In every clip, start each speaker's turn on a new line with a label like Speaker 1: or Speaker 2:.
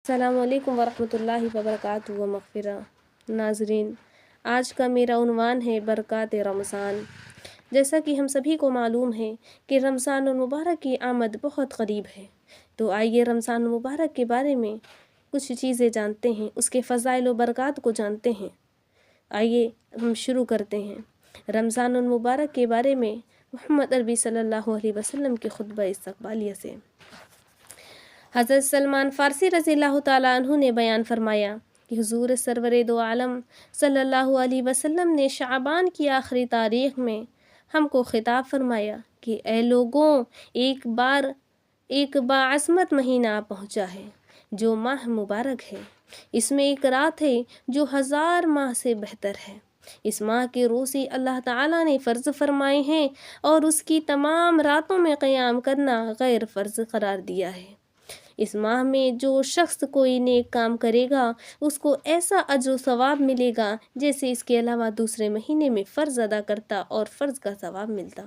Speaker 1: السلام علیکم ورحمۃ اللہ وبرکاتہ و مغفرہ۔ ناظرین، آج کا میرا عنوان ہے برکات رمضان۔ جیسا کہ ہم سبھی کو معلوم ہے کہ رمضان المبارک کی آمد بہت قریب ہے، تو آئیے رمضان المبارک کے بارے میں کچھ چیزیں جانتے ہیں، اس کے فضائل و برکات کو جانتے ہیں۔ آئیے ہم شروع کرتے ہیں رمضان المبارک کے بارے میں محمد عربی صلی اللہ علیہ وسلم کے خطبہ استقبالیہ سے۔ حضرت سلمان فارسی رضی اللہ تعالیٰ عنہ نے بیان فرمایا کہ حضور سرور دو عالم صلی اللہ علیہ وسلم نے شعبان کی آخری تاریخ میں ہم کو خطاب فرمایا کہ اے لوگوں، ایک باعظمت مہینہ آ پہنچا ہے جو ماہ مبارک ہے۔ اس میں ایک رات ہے جو 1000 ماہ سے بہتر ہے۔ اس ماہ کے روزے اللہ تعالیٰ نے فرض فرمائے ہیں اور اس کی تمام راتوں میں قیام کرنا غیر فرض قرار دیا ہے۔ اس ماہ میں جو شخص کوئی نیک کام کرے گا اس کو ایسا اجر و ثواب ملے گا جیسے اس کے علاوہ دوسرے مہینے میں فرض ادا کرتا اور فرض کا ثواب ملتا،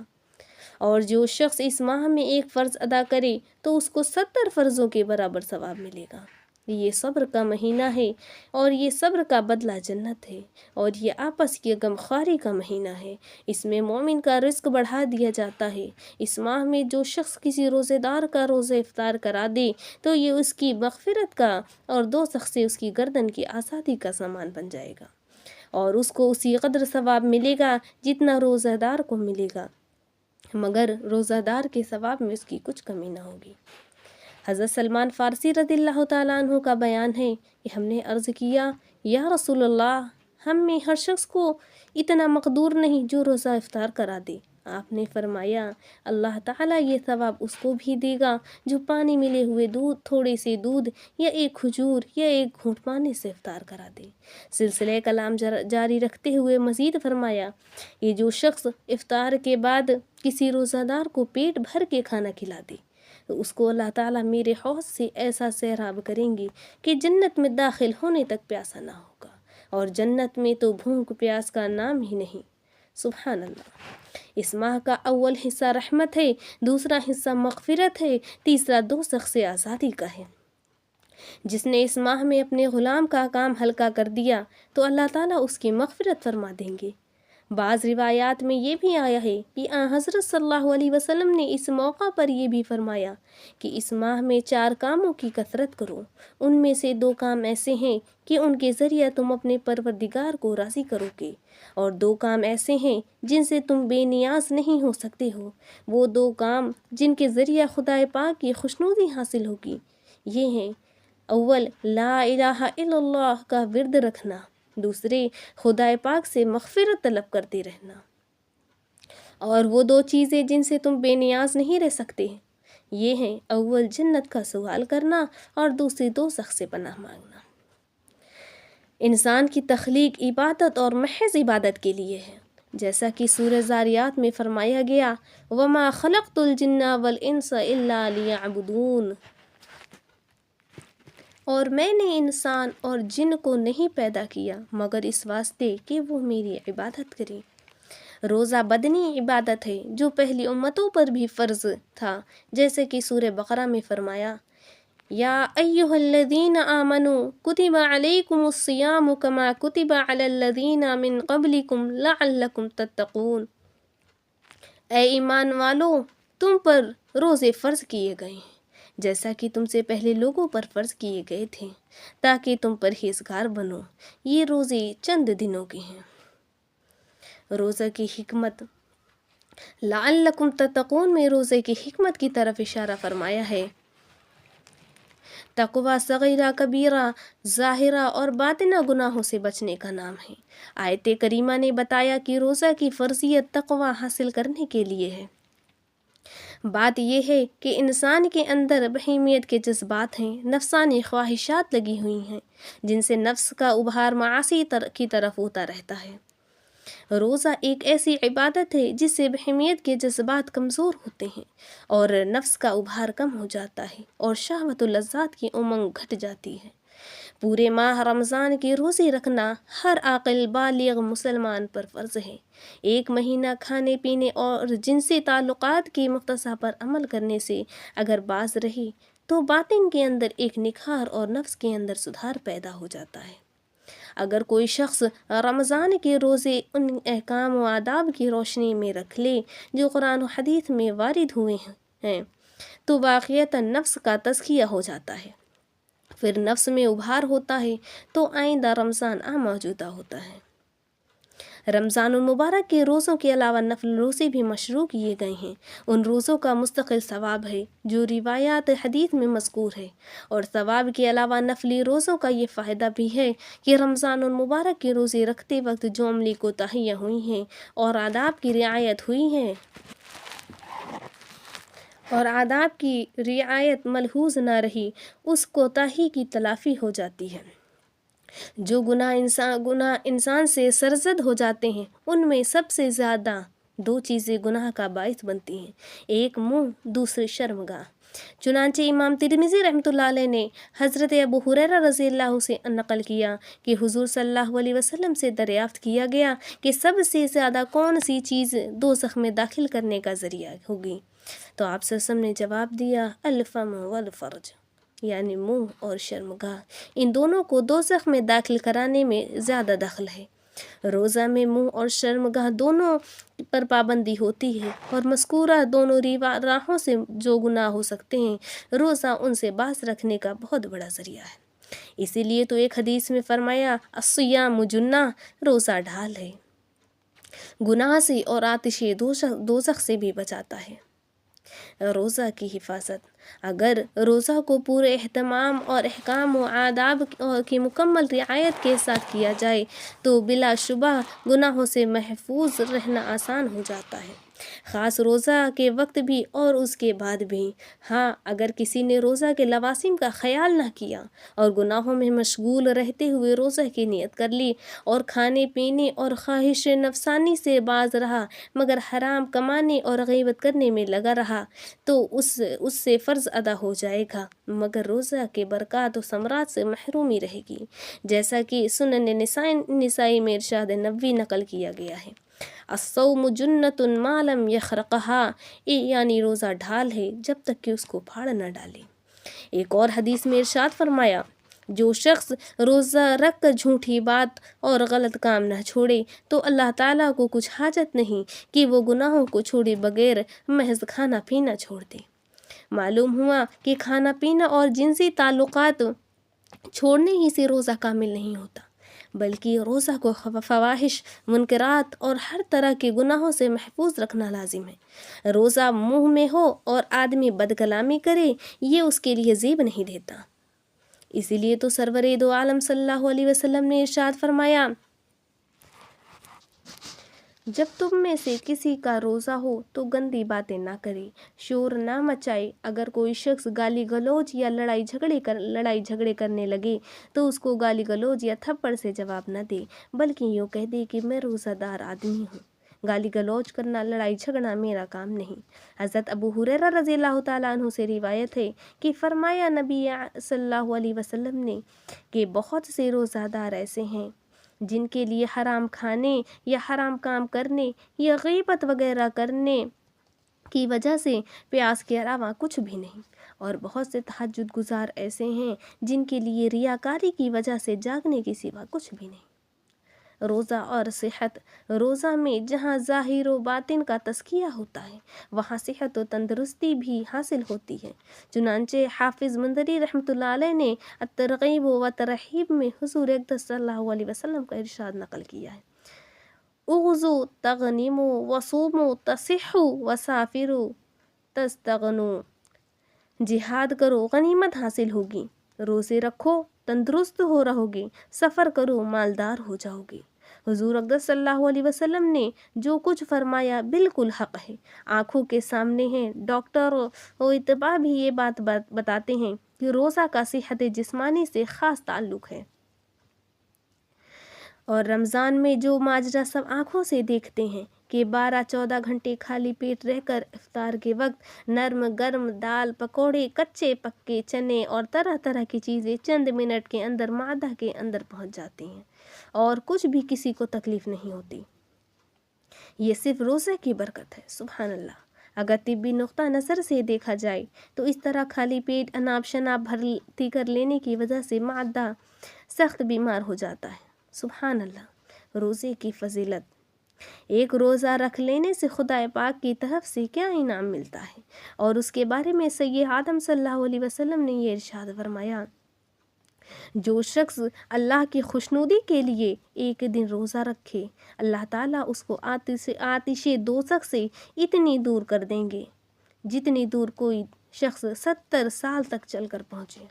Speaker 1: اور جو شخص اس ماہ میں ایک فرض ادا کرے تو اس کو 70 فرضوں کے برابر ثواب ملے گا۔ یہ صبر کا مہینہ ہے اور یہ صبر کا بدلہ جنت ہے، اور یہ آپس کی غمخواری کا مہینہ ہے۔ اس میں مومن کا رزق بڑھا دیا جاتا ہے۔ اس ماہ میں جو شخص کسی روزے دار کا روزہ افطار کرا دے تو یہ اس کی مغفرت کا اور دوزخ سے اس کی گردن کی آزادی کا سامان بن جائے گا، اور اس کو اسی قدر ثواب ملے گا جتنا روزہ دار کو ملے گا، مگر روزہ دار کے ثواب میں اس کی کچھ کمی نہ ہوگی۔ حضرت سلمان فارسی رضی اللہ تعالیٰ عنہ کا بیان ہے کہ ہم نے عرض کیا، یا رسول اللہ، ہم میں ہر شخص کو اتنا مقدور نہیں جو روزہ افطار کرا دے۔ آپ نے فرمایا، اللہ تعالیٰ یہ ثواب اس کو بھی دے گا جو پانی ملے ہوئے تھوڑے سے دودھ یا ایک کھجور یا ایک گھونٹ پانی سے افطار کرا دے۔ سلسلہ کلام جاری رکھتے ہوئے مزید فرمایا، یہ جو شخص افطار کے بعد کسی روزہ دار کو پیٹ بھر کے کھانا کھلا دے تو اس کو اللہ تعالیٰ میرے حوض سے ایسا سیراب کریں گے کہ جنت میں داخل ہونے تک پیاسا نہ ہوگا، اور جنت میں تو بھوک پیاس کا نام ہی نہیں۔ سبحان اللہ۔ اس ماہ کا اول حصہ رحمت ہے، دوسرا حصہ مغفرت ہے، تیسرا دوزخ سے آزادی کا ہے۔ جس نے اس ماہ میں اپنے غلام کا کام ہلکا کر دیا تو اللہ تعالیٰ اس کی مغفرت فرما دیں گے۔ بعض روایات میں یہ بھی آیا ہے کہ حضرت صلی اللہ علیہ وسلم نے اس موقع پر یہ بھی فرمایا کہ اس ماہ میں 4 کاموں کی کثرت کرو، ان میں سے 2 کام ایسے ہیں کہ ان کے ذریعہ تم اپنے پروردگار کو راضی کرو گے، اور 2 کام ایسے ہیں جن سے تم بے نیاز نہیں ہو سکتے ہو۔ وہ 2 کام جن کے ذریعہ خدا پاک کی خوشنودی حاصل ہوگی یہ ہیں، اول لا الہ الا اللہ کا ورد رکھنا، دوسرے خدا پاک سے مغفرت طلب کرتے رہنا۔ اور وہ 2 چیزیں جن سے تم بے نیاز نہیں رہ سکتے یہ ہیں، اول جنت کا سوال کرنا اور دوسری دوزخ سے پناہ مانگنا۔ انسان کی تخلیق عبادت اور محض عبادت کے لیے ہے، جیسا کہ سورہ زاریات میں فرمایا گیا، وَمَا خَلَقْتُ الْجِنَّ وَالْإِنسَ إِلَّا لِيَعْبُدُونَ، اور میں نے انسان اور جن کو نہیں پیدا کیا مگر اس واسطے کہ وہ میری عبادت کریں۔ روزہ بدنی عبادت ہے جو پہلی امتوں پر بھی فرض تھا، جیسے کہ سورہ بقرہ میں فرمایا، یا ایہا الذین آمنوا کتب علیکم الصیام کما کتب علی الذین من قبلکم لعلکم تتقون، اے ایمان والو، تم پر روزے فرض کیے گئے ہیں جیسا کہ تم سے پہلے لوگوں پر فرض کیے گئے تھے تاکہ تم پرہیزگار بنو۔ یہ روزے چند دنوں کے ہیں۔ روزہ کی حکمت، لعلکم تتقون میں روزے کی حکمت کی طرف اشارہ فرمایا ہے۔ تقویٰ صغیرہ کبیرہ، ظاہرہ اور باطنہ گناہوں سے بچنے کا نام ہے۔ آیت کریمہ نے بتایا کہ روزہ کی فرضیت تقویٰ حاصل کرنے کے لیے ہے۔ بات یہ ہے کہ انسان کے اندر بہیمیت کے جذبات ہیں، نفسانی خواہشات لگی ہوئی ہیں جن سے نفس کا ابھار معاصی کی طرف ہوتا رہتا ہے۔ روزہ ایک ایسی عبادت ہے جس سے بہیمیت کے جذبات کمزور ہوتے ہیں اور نفس کا ابھار کم ہو جاتا ہے اور شہوت و لذات کی امنگ گھٹ جاتی ہے۔ پورے ماہ رمضان کے روزے رکھنا ہر عاقل بالغ مسلمان پر فرض ہے۔ 1 مہینہ کھانے پینے اور جنسی تعلقات کی مقتضا پر عمل کرنے سے اگر باز رہی تو باطن کے اندر ایک نکھار اور نفس کے اندر سدھار پیدا ہو جاتا ہے۔ اگر کوئی شخص رمضان کے روزے ان احکام و آداب کی روشنی میں رکھ لے جو قرآن و حدیث میں وارد ہوئے ہیں تو واقعتاً نفس کا تزکیہ ہو جاتا ہے، پھر نفس میں ابھار ہوتا ہے تو آئندہ رمضان موجودہ ہوتا ہے۔ رمضان المبارک کے روزوں کے علاوہ نفل روزے بھی مشروع کیے گئے ہیں۔ ان روزوں کا مستقل ثواب ہے جو روایات حدیث میں مذکور ہے، اور ثواب کے علاوہ نفلی روزوں کا یہ فائدہ بھی ہے کہ رمضان المبارک کے روزے رکھتے وقت جو عملی کوتاہیاں ہوئی ہیں اور آداب کی رعایت ہوئی ہے اور آداب کی رعایت ملحوظ نہ رہی، اس کوتاہی کی تلافی ہو جاتی ہے۔ جو گناہ انسان سے سرزد ہو جاتے ہیں ان میں سب سے زیادہ دو چیزیں گناہ کا باعث بنتی ہیں، ایک منہ، دوسری شرمگاہ۔ چنانچہ امام ترمذی رحمۃ اللہ علیہ نے حضرت ابو ہریرہ رضی اللہ سے نقل کیا کہ حضور صلی اللہ علیہ وسلم سے دریافت کیا گیا کہ سب سے زیادہ کون سی چیز دوزخ میں داخل کرنے کا ذریعہ ہوگی؟ تو آپ صلی اللہ علیہ وسلم نے جواب دیا، الفم والفرج، یعنی منہ اور شرمگاہ، ان دونوں کو دوزخ میں داخل کرانے میں زیادہ دخل ہے۔ روزہ میں منہ اور شرمگاہ دونوں پر پابندی ہوتی ہے، اور مذکورہ دونوں راہوں سے جو گناہ ہو سکتے ہیں روزہ ان سے باز رکھنے کا بہت بڑا ذریعہ ہے۔ اسی لیے تو ایک حدیث میں فرمایا، الصیام جنہ، روزہ ڈھال ہے، گناہ سے اور آتش دوزخ سے بھی بچاتا ہے۔ روزہ کی حفاظت، اگر روزہ کو پورے اہتمام اور احکام و آداب کی مکمل رعایت کے ساتھ کیا جائے تو بلا شبہ گناہوں سے محفوظ رہنا آسان ہو جاتا ہے، خاص روزہ کے وقت بھی اور اس کے بعد بھی۔ ہاں، اگر کسی نے روزہ کے لوازم کا خیال نہ کیا اور گناہوں میں مشغول رہتے ہوئے روزہ کی نیت کر لی اور کھانے پینے اور خواہش نفسانی سے باز رہا مگر حرام کمانے اور غیبت کرنے میں لگا رہا تو اس سے فرض ادا ہو جائے گا، مگر روزہ کے برکات و ثمرات سے محرومی رہے گی، جیسا کہ سنن نسائی میں ارشاد نبوی نقل کیا گیا ہے، الصوم جنۃ ما لم یخرقها، یعنی روزہ ڈھال ہے جب تک کہ اس کو پھاڑ نہ ڈالے۔ ایک اور حدیث میں ارشاد فرمایا، جو شخص روزہ رکھ کر جھوٹی بات اور غلط کام نہ چھوڑے تو اللہ تعالیٰ کو کچھ حاجت نہیں کہ وہ گناہوں کو چھوڑے بغیر محض کھانا پینا چھوڑ دے۔ معلوم ہوا کہ کھانا پینا اور جنسی تعلقات چھوڑنے ہی سے روزہ کامل نہیں ہوتا، بلکہ روزہ کو فواحش، منکرات اور ہر طرح کے گناہوں سے محفوظ رکھنا لازم ہے۔ روزہ منہ میں ہو اور آدمی بد کلامی کرے، یہ اس کے لیے زیب نہیں دیتا۔ اسی لیے تو سرور دو عالم صلی اللہ علیہ وسلم نے ارشاد فرمایا، جب تم میں سے کسی کا روزہ ہو تو گندی باتیں نہ کرے، شور نہ مچائے۔ اگر کوئی شخص گالی گلوچ یا لڑائی جھگڑے کرنے لگے تو اس کو گالی گلوچ یا تھپڑ سے جواب نہ دے، بلکہ یوں کہہ دے کہ میں روزہ دار آدمی ہوں، گالی گلوچ کرنا، لڑائی جھگڑنا میرا کام نہیں۔ حضرت ابو ہریرہ رضی اللہ تعالیٰ عنہ سے روایت ہے کہ فرمایا نبی صلی اللہ علیہ وسلم نے کہ بہت سے روزہ دار ایسے ہیں جن کے لیے حرام کھانے یا حرام کام کرنے یا غیبت وغیرہ کرنے کی وجہ سے پیاس کے علاوہ کچھ بھی نہیں، اور بہت سے تہجد گزار ایسے ہیں جن کے لیے ریاکاری کی وجہ سے جاگنے کے سوا کچھ بھی نہیں۔ روزہ اور صحت، روزہ میں جہاں ظاہر و باطن کا تزکیہ ہوتا ہے وہاں صحت و تندرستی بھی حاصل ہوتی ہے۔ چنانچہ حافظ منذری رحمۃ اللہ علیہ نے الترغیب و ترہیب میں حضور اقدس صلی اللہ علیہ وسلم کا ارشاد نقل کیا ہے، اغزوا تغنموا وصوموا تصحوا وسافروا تستغنوا، جہاد کرو غنیمت حاصل ہوگی، روزے رکھو تندرست ہو رہو گے، سفر کرو مالدار ہو جاؤ گے۔ حضور اقدس صلی اللہ علیہ وسلم نے جو کچھ فرمایا بالکل حق ہے، آنکھوں کے سامنے ہیں۔ ڈاکٹر و اطباء بھی یہ بات بتاتے ہیں کہ روزہ کا صحت جسمانی سے خاص تعلق ہے، اور رمضان میں جو ماجرا سب آنکھوں سے دیکھتے ہیں کہ 12-14 گھنٹے خالی پیٹ رہ کر افطار کے وقت نرم گرم دال، پکوڑے، کچے پکے چنے اور طرح طرح کی چیزیں چند منٹ کے اندر معدہ کے اندر پہنچ جاتی ہیں اور کچھ بھی کسی کو تکلیف نہیں ہوتی، یہ صرف روزے کی برکت ہے۔ سبحان اللہ، اگر طبی نقطہ نظر سے دیکھا جائے تو اس طرح خالی پیٹ اناب شناب بھرتی کر لینے کی وجہ سے معدہ سخت بیمار ہو جاتا ہے۔ سبحان اللہ، روزے کی فضیلت۔ ایک روزہ رکھ لینے سے خدا پاک کی طرف سے کیا انعام ملتا ہے، اور اس کے بارے میں سید آدم صلی اللہ علیہ وسلم نے یہ ارشاد فرمایا، جو شخص اللہ کی خوشنودی کے لیے ایک دن روزہ رکھے، اللہ تعالیٰ اس کو آتش دوزخ سے اتنی دور کر دیں گے جتنی دور کوئی شخص 70 سال تک چل کر پہنچے۔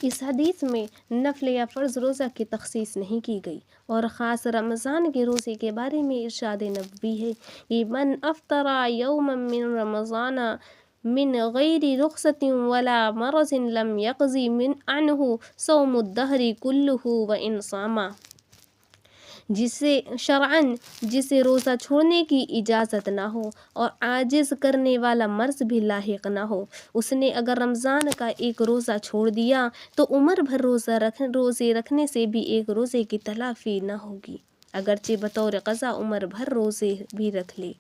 Speaker 1: اس حدیث میں نفل یا فرض روزہ کی تخصیص نہیں کی گئی، اور خاص رمضان کے روزے کے بارے میں ارشاد نبوی ہے کہ من افطر یوما من رمضان من غیر رخصت ولا مرض لم یقضی من عنہ صوم الدہر کلہ وان صاما۔ جسے روزہ چھوڑنے کی اجازت نہ ہو اور عاجز کرنے والا مرض بھی لاحق نہ ہو، اس نے اگر رمضان کا ایک روزہ چھوڑ دیا تو عمر بھر روزے رکھنے سے بھی ایک روزے کی تلافی نہ ہوگی، اگرچہ بطور قضا عمر بھر روزے بھی رکھ لے۔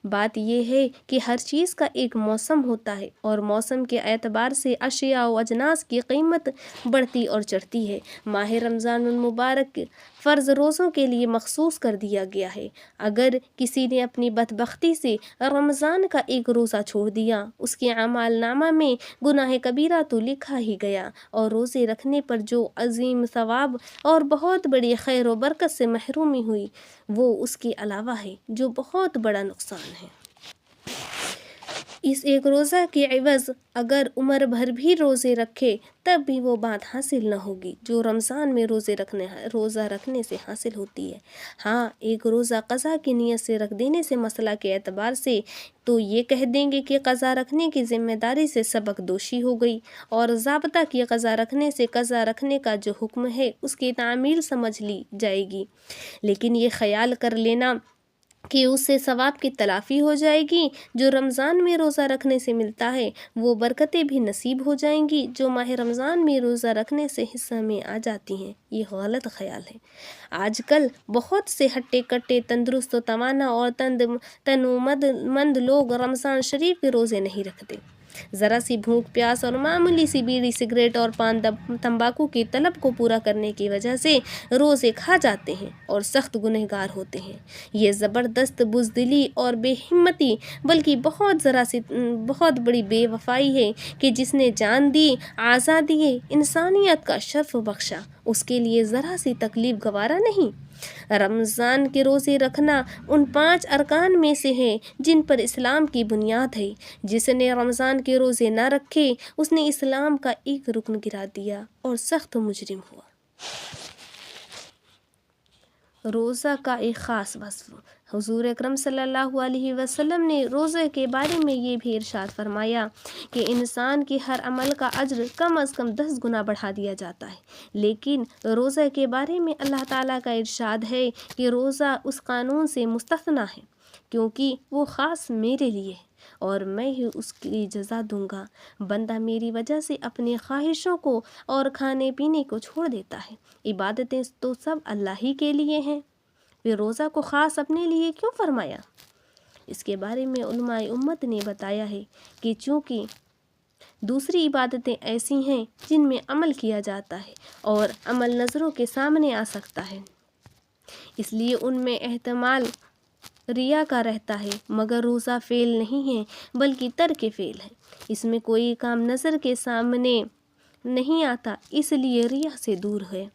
Speaker 1: بات یہ ہے کہ ہر چیز کا ایک موسم ہوتا ہے، اور موسم کے اعتبار سے اشیاء و اجناس کی قیمت بڑھتی اور چڑھتی ہے۔ ماہ رمضان المبارک فرض روزوں کے لیے مخصوص کر دیا گیا ہے۔ اگر کسی نے اپنی بدبختی سے رمضان کا ایک روزہ چھوڑ دیا، اس کے اعمال نامہ میں گناہ کبیرہ تو لکھا ہی گیا، اور روزے رکھنے پر جو عظیم ثواب اور بہت بڑی خیر و برکت سے محرومی ہوئی وہ اس کے علاوہ ہے، جو بہت بڑا نقصان ہے۔ اس ایک روزہ کے عوض اگر عمر بھر بھی روزے رکھے تب بھی وہ بات حاصل نہ ہوگی جو رمضان میں روزہ رکھنے سے حاصل ہوتی ہے۔ ہاں، ایک روزہ قضا کی نیت سے رکھ دینے سے مسئلہ کے اعتبار سے تو یہ کہہ دیں گے کہ قضا رکھنے کی ذمہ داری سے سبق دوشی ہو گئی، اور ضابطہ کی قضا رکھنے سے قضا رکھنے کا جو حکم ہے اس کی تعمیل سمجھ لی جائے گی، لیکن یہ خیال کر لینا کہ اس سے ثواب کی تلافی ہو جائے گی جو رمضان میں روزہ رکھنے سے ملتا ہے، وہ برکتیں بھی نصیب ہو جائیں گی جو ماہ رمضان میں روزہ رکھنے سے حصہ میں آ جاتی ہیں، یہ غلط خیال ہے۔ آج کل بہت سے ہٹے کٹے تندرست و توانا اور تنومند لوگ رمضان شریف کے روزے نہیں رکھتے، ذرا سی بھوک پیاس اور معمولی سی بیڑی سگریٹ اور پان تمباکو کی طلب کو پورا کرنے کی وجہ سے روزے کھا جاتے ہیں اور سخت گنہگار ہوتے ہیں۔ یہ زبردست بزدلی اور بے ہمتی بلکہ بہت بڑی بے وفائی ہے کہ جس نے جان دی، اعضاء دیے، انسانیت کا شرف بخشا، اس کے لیے ذرا سی تکلیف گوارا نہیں۔ رمضان کے روزے رکھنا ان 5 ارکان میں سے ہے جن پر اسلام کی بنیاد ہے۔ جس نے رمضان کے روزے نہ رکھے اس نے اسلام کا ایک رکن گرا دیا اور سخت مجرم ہوا۔ روزہ کا ایک خاص وصف۔ حضور اکرم صلی اللہ علیہ وسلم نے روزے کے بارے میں یہ بھی ارشاد فرمایا کہ انسان کے ہر عمل کا اجر کم از کم 10 گنا بڑھا دیا جاتا ہے، لیکن روزہ کے بارے میں اللہ تعالیٰ کا ارشاد ہے کہ روزہ اس قانون سے مستثنیٰ ہے کیونکہ وہ خاص میرے لیے ہے اور میں ہی اس کی جزا دوں گا۔ بندہ میری وجہ سے اپنی خواہشوں کو اور کھانے پینے کو چھوڑ دیتا ہے، عبادتیں تو سب اللہ ہی کے لیے ہیں، پھر روزہ کو خاص اپنے لیے کیوں فرمایا؟ اس کے بارے میں علماء امت نے بتایا ہے کہ چونکہ دوسری عبادتیں ایسی ہیں جن میں عمل کیا جاتا ہے اور عمل نظروں کے سامنے آ سکتا ہے، اس لیے ان میں احتمال ریا کا رہتا ہے، مگر روزہ فعل نہیں ہے بلکہ ترک فعل ہے، اس میں کوئی کام نظر کے سامنے نہیں آتا، اس لیے ریا سے دور ہے۔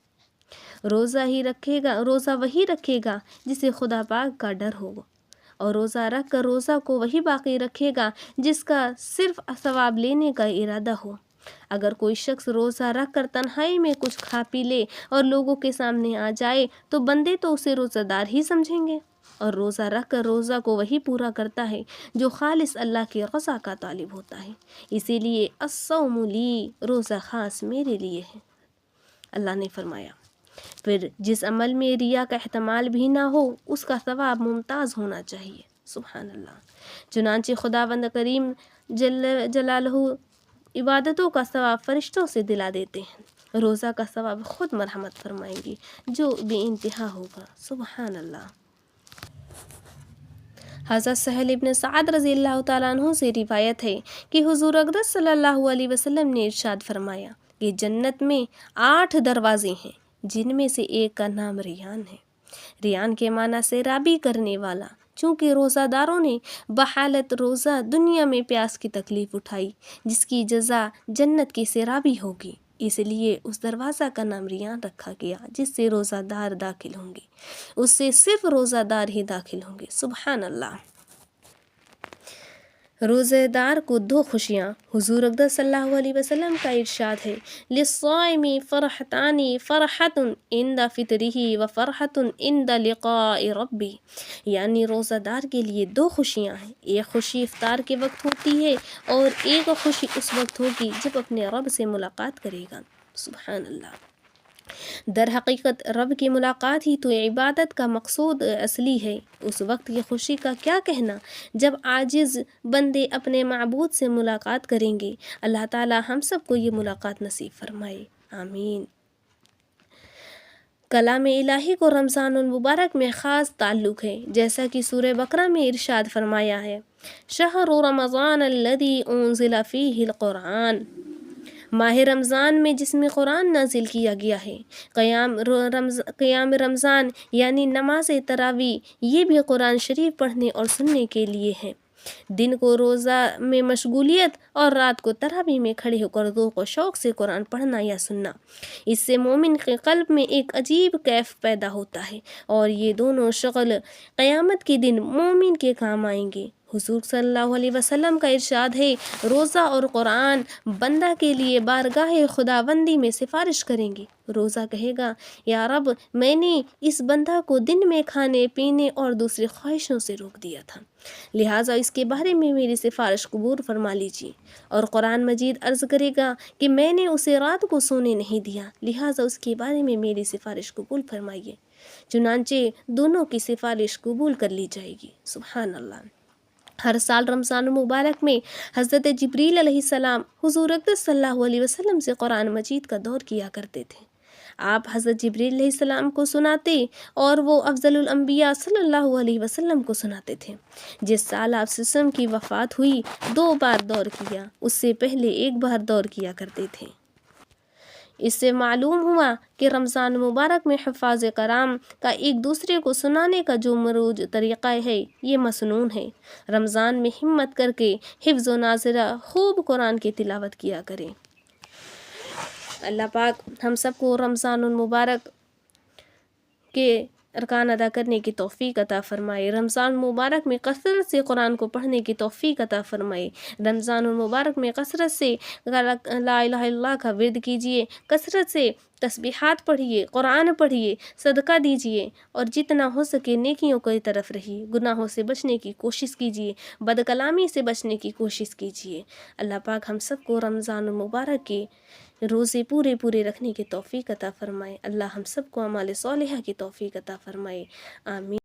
Speaker 1: روزہ وہی رکھے گا جسے خدا پاک کا ڈر ہو، اور روزہ رکھ کر روزہ کو وہی باقی رکھے گا جس کا صرف ثواب لینے کا ارادہ ہو۔ اگر کوئی شخص روزہ رکھ کر تنہائی میں کچھ کھا پی لے اور لوگوں کے سامنے آ جائے تو بندے تو اسے روزہ دار ہی سمجھیں گے، اور روزہ رکھ کر روزہ کو وہی پورا کرتا ہے جو خالص اللہ کی رضا کا طالب ہوتا ہے۔ اسی لیے الصوم لی، روزہ خاص میرے لیے ہے، اللہ نے فرمایا۔ پھر جس عمل میں ریا کا احتمال بھی نہ ہو اس کا ثواب ممتاز ہونا چاہیے، سبحان اللہ۔ چنانچہ خداوند کریم جل جلالہ عبادتوں کا ثواب فرشتوں سے دلا دیتے ہیں، روزہ کا ثواب خود مرحمت فرمائیں گے جو بے انتہا ہوگا، سبحان اللہ۔ حضرت سہل ابن سعد رضی اللہ تعالیٰ عنہ سے روایت ہے کہ حضور اقدس صلی اللہ علیہ وسلم نے ارشاد فرمایا کہ جنت میں 8 دروازے ہیں، جن میں سے ایک کا نام ریان ہے۔ ریان کے معنی سیرابی کرنے والا، چونکہ روزہ داروں نے بحالت روزہ دنیا میں پیاس کی تکلیف اٹھائی، جس کی جزا جنت کی سیرابی ہوگی، اس لیے اس دروازہ کا نام ریان رکھا گیا، جس سے روزہ دار داخل ہوں گے، اس سے صرف روزہ دار ہی داخل ہوں گے۔ سبحان اللہ۔ روزہ دار کو 2 خوشیاں، حضور اقدس صلی اللہ علیہ وسلم کا ارشاد ہے للصائم فرحتان فرحت عند فطرہ وفرحت عند لقاء ربی، یعنی روزہ دار کے لیے 2 خوشیاں ہیں، ایک خوشی افطار کے وقت ہوتی ہے اور ایک خوشی اس وقت ہوگی جب اپنے رب سے ملاقات کرے گا۔ سبحان اللہ۔ در حقیقت رب کی ملاقات ہی تو عبادت کا مقصود اصلی ہے۔ اس وقت کی خوشی کا کیا کہنا جب عاجز بندے اپنے معبود سے ملاقات کریں گے۔ اللہ تعالی ہم سب کو یہ ملاقات نصیب فرمائے، آمین۔ کلام الہی کو رمضان المبارک میں خاص تعلق ہے، جیسا کہ سورہ بقرہ میں ارشاد فرمایا ہے شہر رمضان الذی انزل فیہ القرآن، ماہ رمضان میں جس میں قرآن نازل کیا گیا ہے۔ قیام رمضان یعنی نماز تراویح، یہ بھی قرآن شریف پڑھنے اور سننے کے لیے ہے۔ دن کو روزہ میں مشغولیت اور رات کو تراویح میں کھڑے ہو کر ذوق و شوق سے قرآن پڑھنا یا سننا، اس سے مومن کے قلب میں ایک عجیب کیف پیدا ہوتا ہے، اور یہ دونوں شغل قیامت کے دن مومن کے کام آئیں گے۔ حضور صلی اللہ علیہ وسلم کا ارشاد ہے روزہ اور قرآن بندہ کے لیے بارگاہ خداوندی میں سفارش کریں گے۔ روزہ کہے گا یا رب، میں نے اس بندہ کو دن میں کھانے پینے اور دوسری خواہشوں سے روک دیا تھا، لہٰذا اس کے بارے میں میری سفارش قبول فرما لیجیے۔ اور قرآن مجید عرض کرے گا کہ میں نے اسے رات کو سونے نہیں دیا، لہٰذا اس کے بارے میں میری سفارش قبول فرمائیے۔ چنانچہ دونوں کی سفارش قبول کر لی جائے گی۔ سبحان اللہ۔ ہر سال رمضان مبارک میں حضرت جبریل علیہ السلام حضور اقدس صلی اللہ علیہ وسلم سے قرآن مجید کا دور کیا کرتے تھے۔ آپ حضرت جبریل علیہ السلام کو سناتے اور وہ افضل الانبیاء صلی اللہ علیہ وسلم کو سناتے تھے۔ جس سال آپ وسلم کی وفات ہوئی 2 بار دور کیا، اس سے پہلے 1 بار دور کیا کرتے تھے۔ اس سے معلوم ہوا کہ رمضان مبارک میں حفاظ کرام کا ایک دوسرے کو سنانے کا جو مروج طریقہ ہے، یہ مسنون ہے۔ رمضان میں ہمت کر کے حفظ و ناظرہ خوب قرآن کی تلاوت کیا کریں۔ اللہ پاک ہم سب کو رمضان المبارک کے ارکان ادا کرنے کی توفیق عطا فرمائے، رمضان مبارک میں کثرت سے قرآن کو پڑھنے کی توفیق عطا فرمائے، رمضان المبارک میں کثرت سے لا الہ الا اللہ کا ورد کیجیے، کثرت سے تسبیحات پڑھیے، قرآن پڑھیے، صدقہ دیجیے، اور جتنا ہو سکے نیکیوں کی طرف رہیے، گناہوں سے بچنے کی کوشش کیجیے، بد کلامی سے بچنے کی کوشش کیجیے۔ اللہ پاک ہم سب کو رمضان المبارک کے روزے پورے رکھنے کی توفیق عطا فرمائے۔ اللہ ہم سب کو اعمال صالحہ کی توفیق عطا فرمائے، آمین۔